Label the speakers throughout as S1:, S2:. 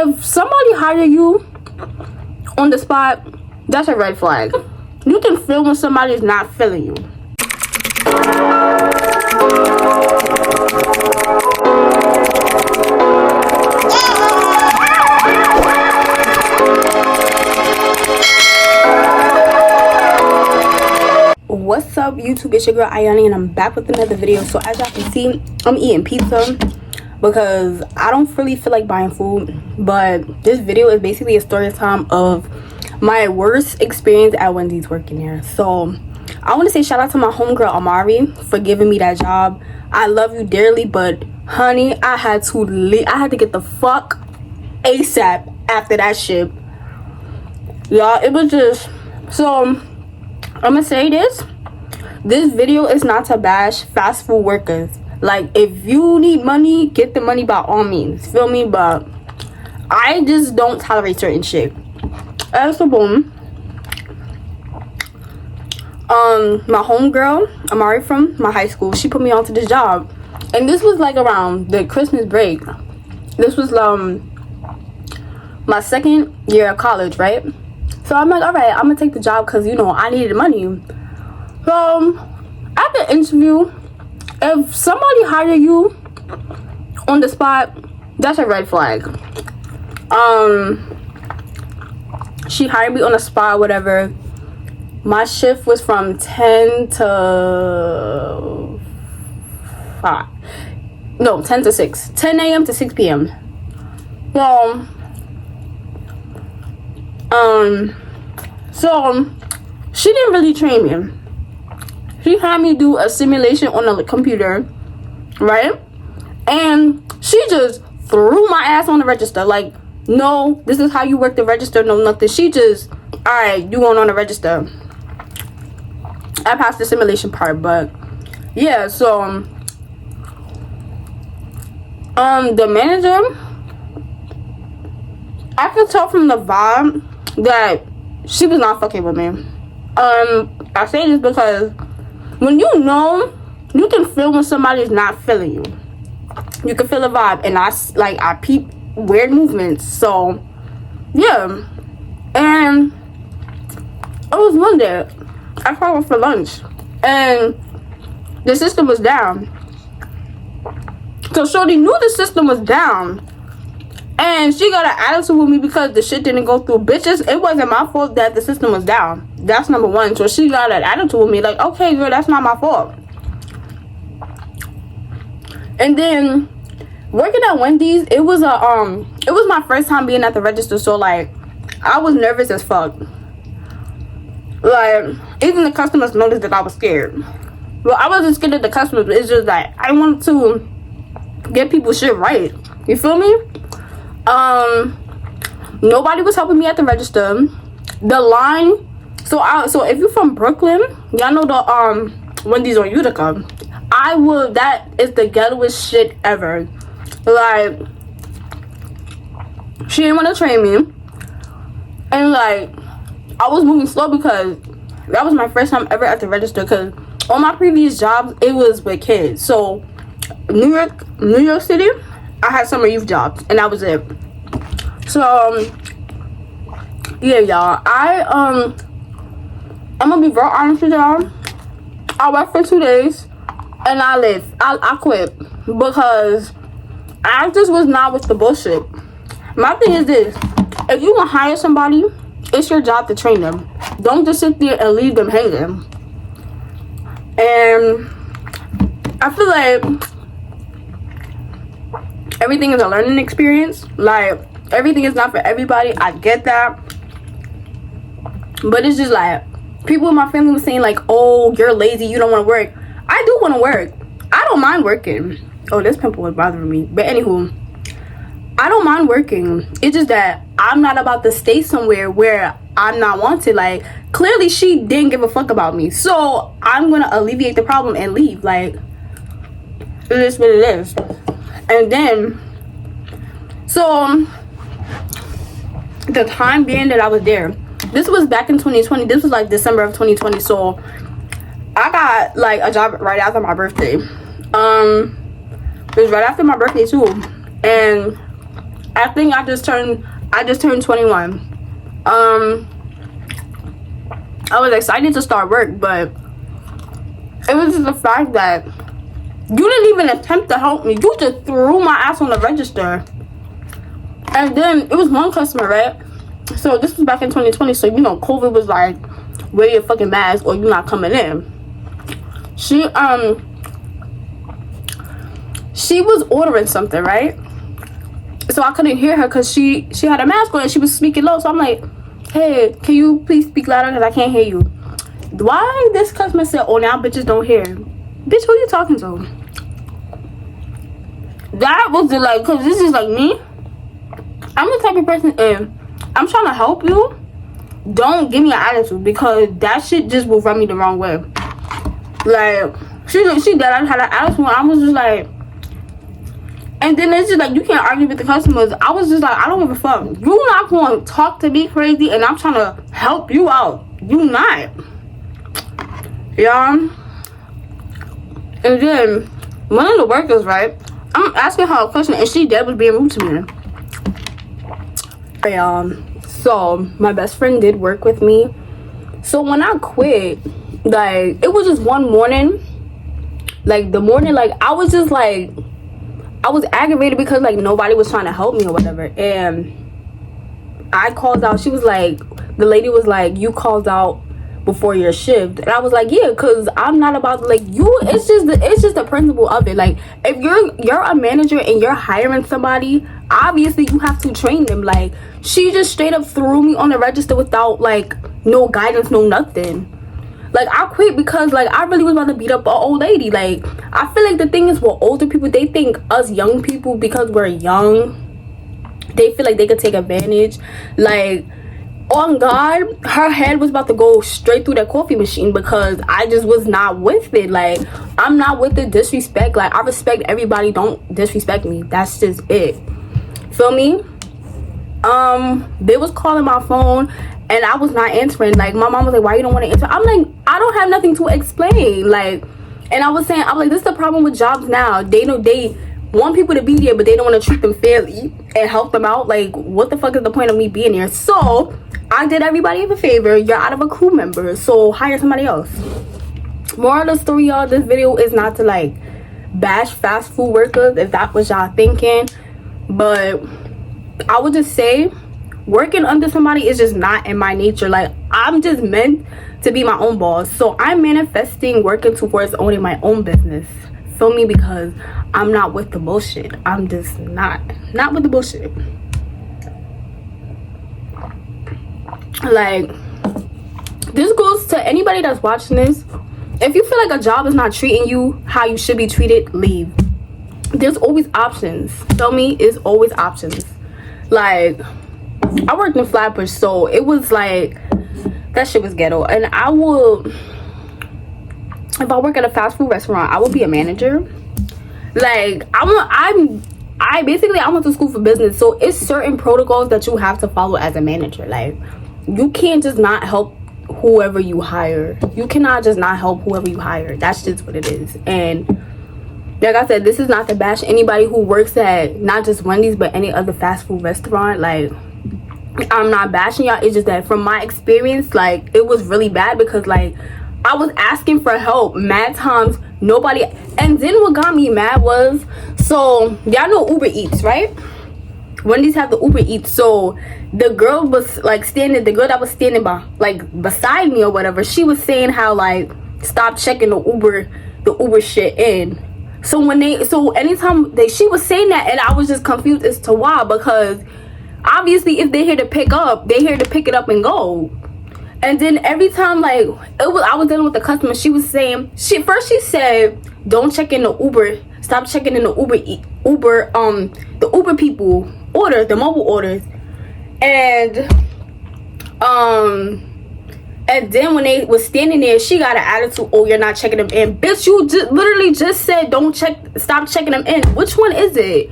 S1: If somebody hire you on the spot, that's a red flag. You can feel when somebody's not feeling you. What's up YouTube, it's your girl Ayani and I'm back with another video. So as y'all can see, I'm eating pizza because I don't really feel like buying food, but this video is basically a story time of my worst experience at Wendy's working there. So I want to say shout out to my homegirl Amari for giving me that job. I love you dearly, but honey, I had to leave. I had to get the fuck ASAP after that shit. Y'all, it was just, so I'm gonna say this video is not to bash fast food workers. Like, if you need money, get the money by all means, feel me? But I just don't tolerate certain shit. As a boom, my homegirl Amari from my high school, she put me onto this job, and this was like around the Christmas break. This was my second year of college, right? So I'm like, all right, I'm gonna take the job because, you know, I needed money. So at the interview, if somebody hire you on the spot, that's a red flag. She hired me on the spot, whatever. My shift was from 10 to 5. No, 10 to 6. 10 a.m. to 6 p.m. Well, so she didn't really train me. She had me do a simulation on the computer, right? And she just threw my ass on the register. Like, no, this is how you work the register, no nothing. She just, all right, you going on the register. I passed the simulation part, but yeah, so the manager, I could tell from the vibe that she was not fucking with me. I say this because when you know, you can feel when somebody's not feeling you. You can feel the vibe, and I peep weird movements. So yeah, and it was one day I called her for lunch, and the system was down. So Shorty knew the system was down, and she got an attitude with me because the shit didn't go through. Bitches, it wasn't my fault that the system was down. That's number one. So she got an attitude with me like, okay, girl, that's not my fault. And then working at Wendy's, it was my first time being at the register, so like I was nervous as fuck. Like, even the customers noticed that I was scared. Well, I wasn't scared of the customers, but it's just like I wanted to get people shit right. You feel me? Nobody was helping me at the register. The line, so if you're from Brooklyn, y'all know the Wendy's on Utica. That is the ghettoest shit ever. Like, she didn't want to train me, and like I was moving slow because that was my first time ever at the register, because on my previous jobs it was with kids. So New York City, I had summer youth jobs, and that was it. So yeah, y'all, I'm gonna be very honest with y'all. I worked for 2 days and I quit because I just was not with the bullshit. My thing is this: if you gonna hire somebody, it's your job to train them. Don't just sit there and leave them hanging. And I feel like everything is a learning experience. Like, everything is not for everybody. I get that. But it's just like, people in my family were saying like, oh, you're lazy, you don't want to work. I do want to work. I don't mind working. Oh, this pimple was bothering me. But anywho, I don't mind working. It's just that I'm not about to stay somewhere where I'm not wanted. Like, clearly she didn't give a fuck about me, so I'm gonna alleviate the problem and leave. Like, it is what it is. And then, so the time being that I was there, this was back in 2020. This was like December of 2020. So I got like a job right after my birthday. It was right after my birthday too, and I think I just turned 21. I was excited to start work, but it was just the fact that you didn't even attempt to help me. You just threw my ass on the register. And then it was one customer, right? So this was back in 2020, so you know COVID was like, wear your fucking mask or you're not coming in. She was ordering something, right? So I couldn't hear her because she had a mask on and she was speaking low. So I'm like, hey, can you please speak louder because I can't hear you. Why this customer said, oh, now bitches don't hear? Bitch, who you talking to? That was the like, because this is like me. I'm the type of person, if I'm trying to help you, don't give me an attitude, because that shit just will rub me the wrong way. Like, she did. I had an attitude. I was just like, and then it's just like, you can't argue with the customers. I was just like, I don't give a fuck. You not going to talk to me crazy, and I'm trying to help you out. You not. Yeah. And then one of the workers, right? I'm asking her a question, and she dead was being rude to me. So my best friend did work with me. So when I quit, like, it was just one morning, like the morning, like I was just like, I was aggravated because like nobody was trying to help me or whatever. And I called out. She was like, the lady was like, you called out before your shift. And I was like, yeah, because I'm not about to, like, you, it's just the principle of it. Like, if you're a manager and you're hiring somebody, obviously you have to train them. Like, she just straight up threw me on the register without like no guidance, no nothing. Like, I quit because like I really was about to beat up an old lady. Like, I feel like the thing is, with older people, they think us young people, because we're young, they feel like they could take advantage. Like, on God, her head was about to go straight through that coffee machine, because I just was not with it. Like, I'm not with the disrespect. Like, I respect everybody, don't disrespect me. That's just it. Feel me? They was calling my phone and I was not answering. Like, my mom was like, why you don't want to answer? I'm like, I don't have nothing to explain. Like, and I was saying, I'm like, this is the problem with jobs now. They know they want people to be there, but they don't want to treat them fairly and help them out. Like, what the fuck is the point of me being here? So I did everybody a favor. You're out of a crew member, so hire somebody else. Moral of the story, y'all, this video is not to like bash fast food workers, if that was y'all thinking, but I would just say working under somebody is just not in my nature. Like, I'm just meant to be my own boss. So I'm manifesting working towards owning my own business. Feel me? Because I'm not with the bullshit. I'm just not with the bullshit. Like, this goes to anybody that's watching this. If you feel like a job is not treating you how you should be treated, leave. There's always options. Feel me? It's always options. Like, I worked in Flatbush, so it was like, that shit was ghetto. And I will, if I work at a fast food restaurant, I will be a manager. Like, I went to school for business, so it's certain protocols that you have to follow as a manager. Like, you can't just not help whoever you hire. You cannot just not help whoever you hire. That's just what it is. And like I said, this is not to bash anybody who works at not just Wendy's but any other fast food restaurant. Like, I'm not bashing y'all. It's just that from my experience, like, it was really bad, because like I was asking for help mad times, nobody. And then what got me mad was, so y'all know Uber Eats, right? Wendy's have the Uber Eats. So the girl was like the girl that was standing by, like, beside me or whatever, she was saying how like, stop checking the Uber shit in. So anytime she was saying that, and I was just confused as to why, because obviously if they're here to pick up, they're here to pick it up and go. And then every time, like, I was dealing with the customer, she was saying, she said, don't check in the Uber, stop checking in the the Uber people order, the mobile orders. And then when they was standing there, she got an attitude, oh, you're not checking them in. Bitch, you literally just said stop checking them in. Which one is it?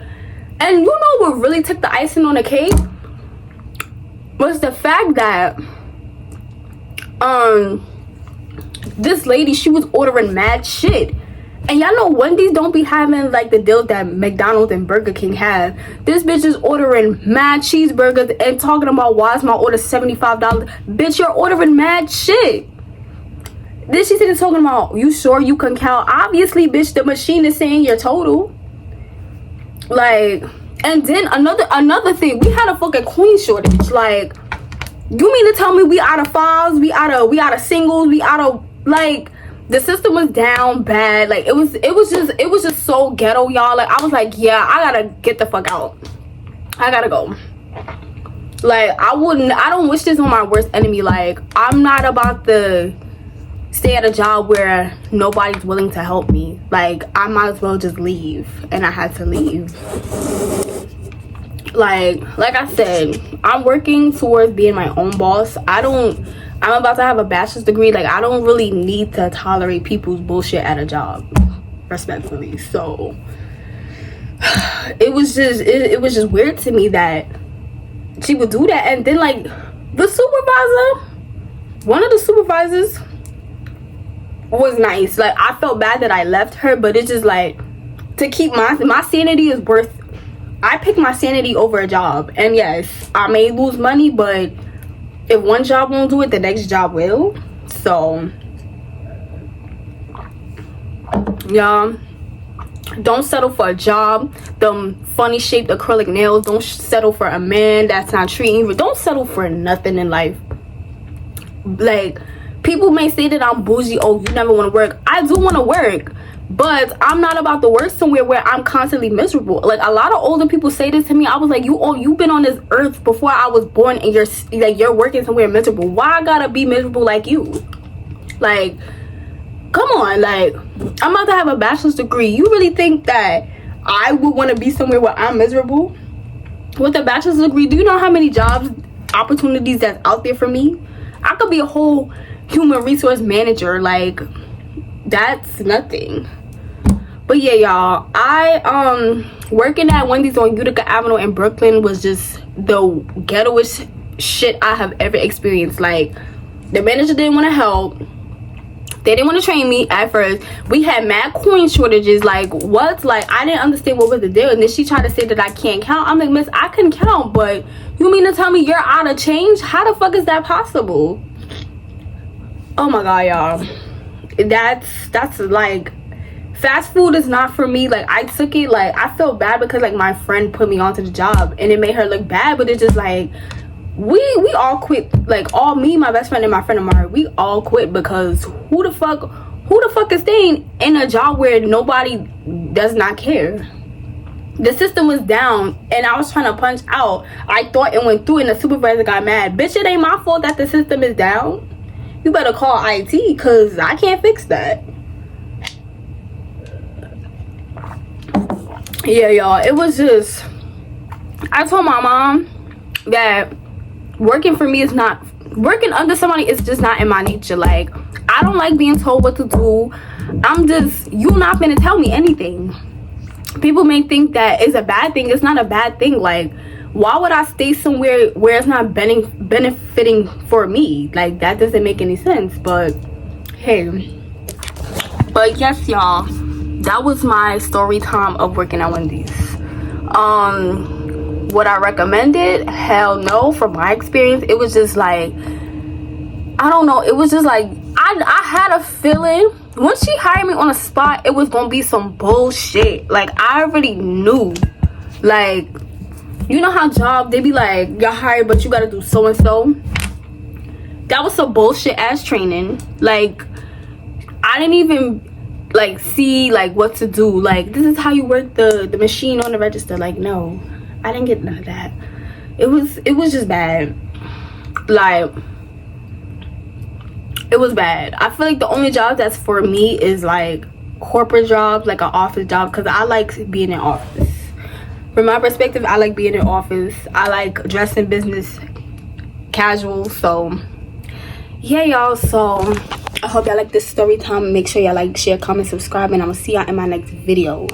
S1: And you know what really took the icing on the cake? Was the fact that this lady, she was ordering mad shit. And y'all know Wendy's don't be having like the deals that McDonald's and Burger King have. This bitch is ordering mad cheeseburgers and talking about why is my order $75. Bitch, you're ordering mad shit. Then she said talking about, you sure you can count? Obviously, bitch, the machine is saying your total. Like, and then another thing, we had a fucking queen shortage. Like, you mean to tell me we out of fives, we out of singles, we out of, like, the system was down bad. Like, it was just so ghetto, y'all. Like, I was like, yeah, I gotta get the fuck out. I gotta go. Like, I don't wish this on my worst enemy. Like, I'm not about to stay at a job where nobody's willing to help me. Like, I might as well just leave. And I had to leave. Like I said, I'm working towards being my own boss. I'm about to have a bachelor's degree. Like, I don't really need to tolerate people's bullshit at a job, respectfully. So it was just weird to me that she would do that. And then, like, one of the supervisors was nice. Like, I felt bad that I left her, but it's just like, to keep my sanity is worth, I pick my sanity over a job. And yes, I may lose money, but if one job won't do it, the next job will. So, y'all, don't settle for a job. Them funny shaped acrylic nails. Don't settle for a man that's not treating you. Don't settle for nothing in life. Like, people may say that I'm bougie. Oh, you never want to work. I do want to work, but I'm not about to work somewhere where I'm constantly miserable. Like, a lot of older people say this to me. I was like, you've been on this earth before I was born, and you're working somewhere miserable. Why I gotta be miserable like you? Like, come on. Like, I'm about to have a bachelor's degree. You really think that I would want to be somewhere where I'm miserable? With a bachelor's degree, do you know how many jobs opportunities that's out there for me? I could be a whole human resource manager. Like, that's nothing. But yeah, y'all, I working at Wendy's on Utica Avenue in Brooklyn was just the ghettoest shit I have ever experienced. Like, the manager didn't want to help. They didn't want to train me at first. We had mad coin shortages. Like, what? Like, I didn't understand what was the deal. And then she tried to say that I can't count. I'm like, miss, I can count, but you mean to tell me you're out of change? How the fuck is that possible? Oh my god, y'all. That's like, fast food is not for me. Like, I took it, like, I felt bad because, like, my friend put me onto the job and it made her look bad. But it's just like, we all quit. Like, all me, my best friend, and my friend Amari, we all quit because who the fuck is staying in a job where nobody does not care? The system was down and I was trying to punch out. I thought it went through and the supervisor got mad. Bitch, it ain't my fault that the system is down. You better call IT because I can't fix that. Yeah, y'all, it was just, I told my mom that working for me is not, working under somebody is just not in my nature. Like, I don't like being told what to do. You're not gonna tell me anything. People may think that it's a bad thing. It's not a bad thing. Like, why would I stay somewhere where it's not benefiting for me? Like, that doesn't make any sense. But hey, but yes, y'all, that was my story time of working at Wendy's. Would I recommend it? Hell no. From my experience, it was just like, I don't know, it was just like, I had a feeling once she hired me on the spot, it was gonna be some bullshit. Like, I already knew. Like, you know how job, they be like, you're hired, but you gotta do so and so. That was some bullshit ass training. Like, I didn't even like see like what to do. Like, this is how you work the machine on the register. Like, no, I didn't get none of that. It was just bad. Like, it was bad. I feel like the only job that's for me is like corporate jobs, like an office job, because I like being in office. From my perspective, I like being in office. I like dressing business casual. So yeah, y'all, so I hope y'all like this story time. Make sure y'all like, share, comment, subscribe, and I'm gonna see y'all in my next video.